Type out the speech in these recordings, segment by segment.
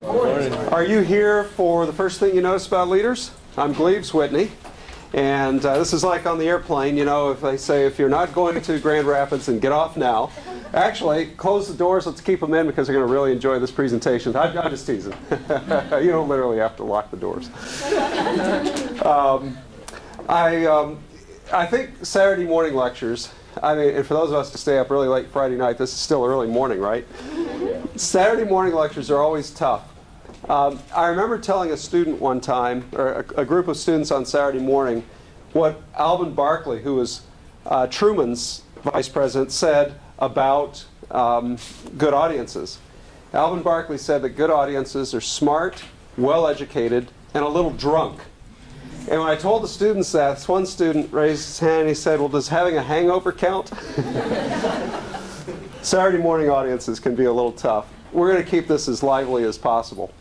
Morning. Are you here for the first thing you notice about leaders? I'm Gleaves Whitney, and this is like on the airplane, you know, if they say if you're not going to Grand Rapids, then get off now. Actually, close the doors, let's keep them in because they're going to really enjoy this presentation. I'm just teasing. You don't literally have to lock the doors. I think Saturday morning lectures, I mean, and for those of us to stay up really late Friday night, this is still early morning, right? Saturday morning lectures are always tough. I remember telling a student one time, or a group of students on Saturday morning, what Alvin Barkley, who was Truman's vice president, said about good audiences. Alvin Barkley said that good audiences are smart, well-educated, and a little drunk. And when I told the students that, this one student raised his hand and he said, well, does having a hangover count? Saturday morning audiences can be a little tough. We're going to keep this as lively as possible.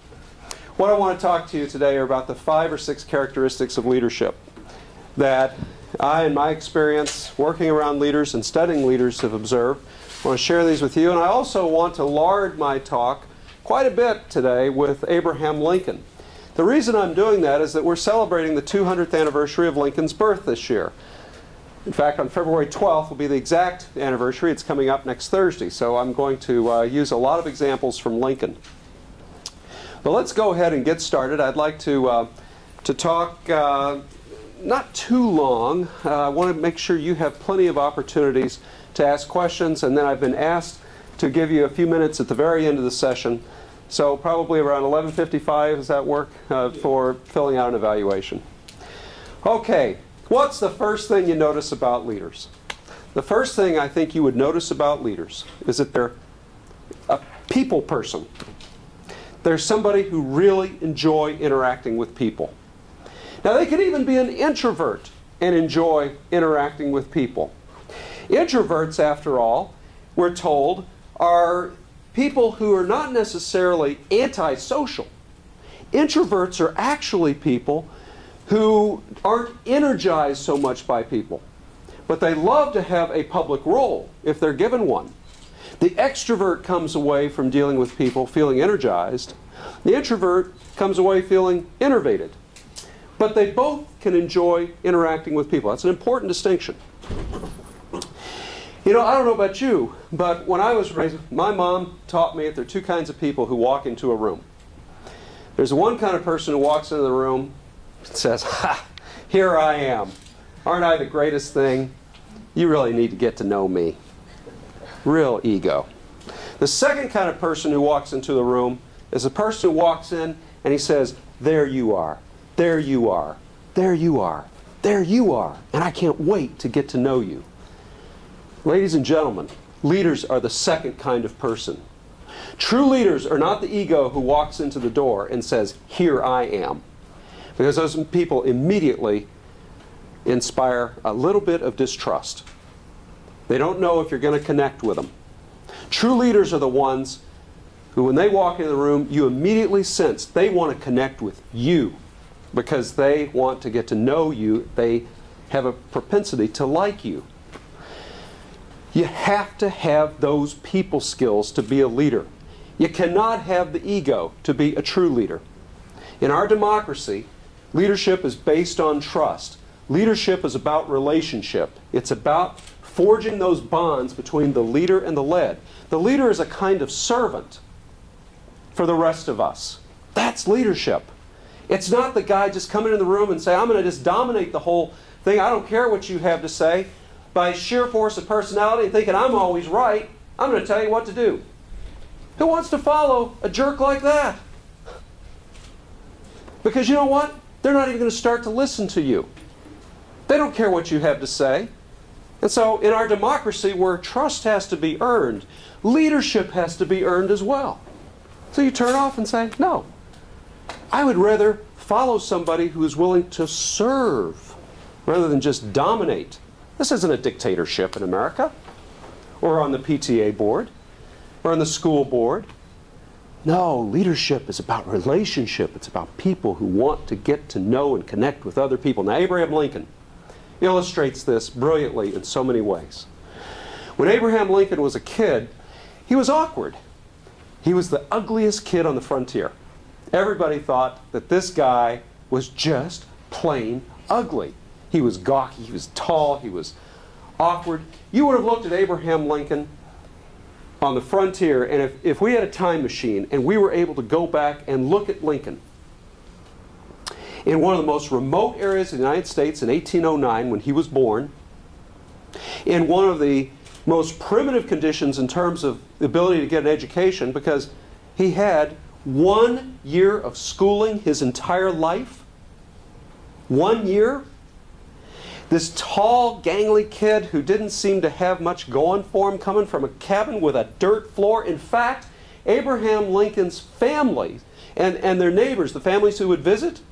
What I want to talk to you today are about the 5 or 6 characteristics of leadership that I, in my experience, working around leaders and studying leaders, have observed. I want to share these with you, and I also want to lard my talk quite a bit today with Abraham Lincoln. The reason I'm doing that is that we're celebrating the 200th anniversary of Lincoln's birth this year. In fact, on February 12th will be the exact anniversary. It's coming up next Thursday, so I'm going to use a lot of examples from Lincoln. But let's go ahead and get started. I'd like to talk not too long. I want to make sure you have plenty of opportunities to ask questions, and then I've been asked to give you a few minutes at the very end of the session. So probably around 11:55, does that work, for filling out an evaluation? Okay, what's the first thing you notice about leaders? The first thing I think you would notice about leaders is that they're a people person. They're somebody who really enjoy interacting with people. Now, they could even be an introvert and enjoy interacting with people. Introverts, after all, we're told, are people who are not necessarily antisocial. Introverts are actually people who aren't energized so much by people, but they love to have a public role if they're given one. The extrovert comes away from dealing with people feeling energized. The introvert comes away feeling innervated. But they both can enjoy interacting with people. That's an important distinction. You know, I don't know about you, but when I was raised, my mom taught me that there are 2 kinds of people who walk into a room. There's one kind of person who walks into the room and says, "Ha, here I am. Aren't I the greatest thing? You really need to get to know me." Real ego. The second kind of person who walks into the room is a person who walks in and he says, "There you are. There you are. There you are. There you are. And I can't wait to get to know you." Ladies and gentlemen, leaders are the second kind of person. True leaders are not the ego who walks into the door and says, "Here I am." Because those people immediately inspire a little bit of distrust. They don't know if you're going to connect with them. True leaders are the ones who, when they walk into the room, you immediately sense they want to connect with you because they want to get to know you. They have a propensity to like you. You have to have those people skills to be a leader. You cannot have the ego to be a true leader. In our democracy, leadership is based on trust. Leadership is about relationship. It's about forging those bonds between the leader and the led. The leader is a kind of servant for the rest of us. That's leadership. It's not the guy just coming in the room and say, "I'm going to just dominate the whole thing. I don't care what you have to say." By sheer force of personality and thinking I'm always right, I'm going to tell you what to do. Who wants to follow a jerk like that? Because you know what? They're not even going to start to listen to you. They don't care what you have to say. And so in our democracy, where trust has to be earned, leadership has to be earned as well. So you turn off and say, "No, I would rather follow somebody who is willing to serve rather than just dominate." This isn't a dictatorship in America, or on the PTA board, or on the school board. No, leadership is about relationship. It's about people who want to get to know and connect with other people. Now, Abraham Lincoln illustrates this brilliantly in so many ways. When Abraham Lincoln was a kid, he was awkward. He was the ugliest kid on the frontier. Everybody thought that this guy was just plain ugly. He was gawky, he was tall, he was awkward. You would have looked at Abraham Lincoln on the frontier, and if we had a time machine and we were able to go back and look at Lincoln in one of the most remote areas of the United States in 1809 when he was born, in one of the most primitive conditions in terms of the ability to get an education, because he had 1 year of schooling his entire life. 1 year. This tall, gangly kid who didn't seem to have much going for him, coming from a cabin with a dirt floor. In fact, Abraham Lincoln's family and their neighbors, the families who would visit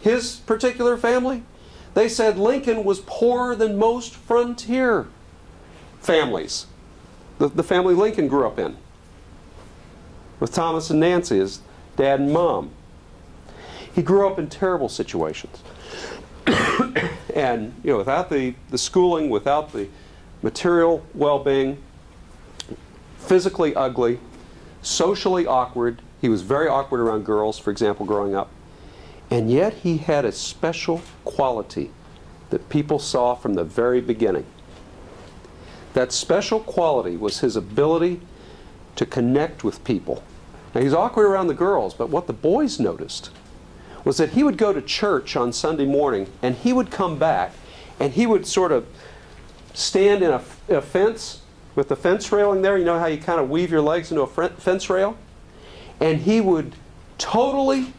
his particular family, they said Lincoln was poorer than most frontier families. The family Lincoln grew up in, with Thomas and Nancy, his dad and mom. He grew up in terrible situations. And, you know, without the schooling, without the material well-being, physically ugly, socially awkward. He was very awkward around girls, for example, growing up. And yet he had a special quality that people saw from the very beginning. That special quality was his ability to connect with people. Now, he's awkward around the girls, but what the boys noticed was that he would go to church on Sunday morning, and he would come back, and he would sort of stand in a fence with the fence railing there. You know how you kind of weave your legs into a fence rail? And he would totally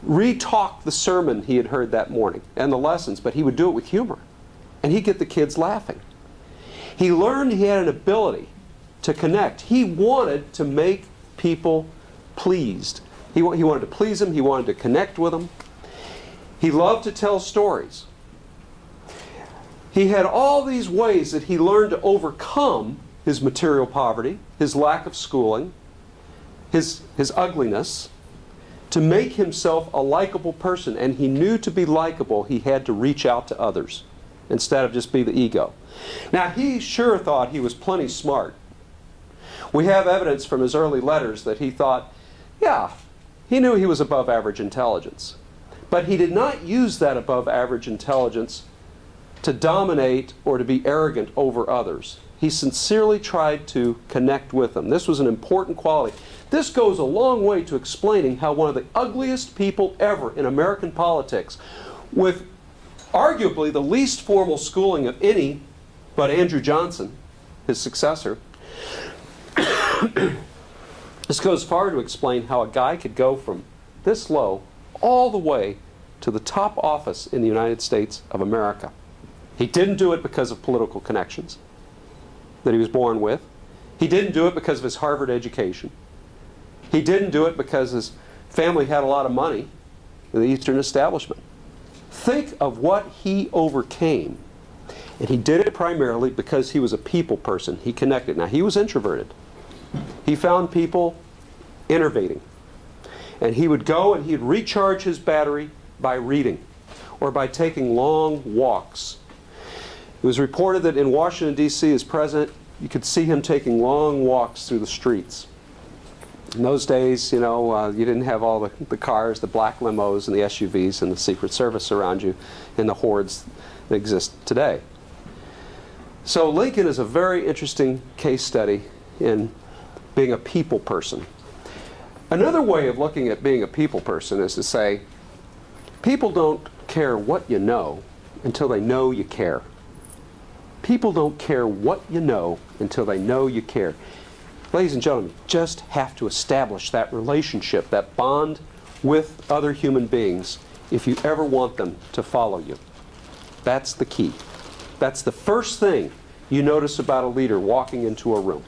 re-talk the sermon he had heard that morning and the lessons, but he would do it with humor. And he'd get the kids laughing. He learned he had an ability to connect. He wanted to make people pleased. He wanted to please them. He wanted to connect with them. He loved to tell stories. He had all these ways that he learned to overcome his material poverty, his lack of schooling, his ugliness, to make himself a likable person. And he knew to be likable, he had to reach out to others instead of just be the ego. Now, he sure thought he was plenty smart. We have evidence from his early letters that he thought, yeah, he knew he was above average intelligence. But he did not use that above average intelligence to dominate or to be arrogant over others. He sincerely tried to connect with them. This was an important quality. This goes a long way to explaining how one of the ugliest people ever in American politics, with arguably the least formal schooling of any but Andrew Johnson, his successor, this goes far to explain how a guy could go from this low all the way to the top office in the United States of America. He didn't do it because of political connections that he was born with. He didn't do it because of his Harvard education. He didn't do it because his family had a lot of money, the Eastern establishment. Think of what he overcame. And he did it primarily because he was a people person. He connected. Now, he was introverted. He found people innovating. And he would go and he'd recharge his battery by reading or by taking long walks. It was reported that in Washington, D.C., as president, you could see him taking long walks through the streets. In those days, you know, you didn't have all the cars, the black limos and the SUVs and the Secret Service around you and the hordes that exist today. So Lincoln is a very interesting case study in being a people person. Another way of looking at being a people person is to say, people don't care what you know until they know you care. People don't care what you know until they know you care. Ladies and gentlemen, you just have to establish that relationship, that bond with other human beings if you ever want them to follow you. That's the key. That's the first thing you notice about a leader walking into a room.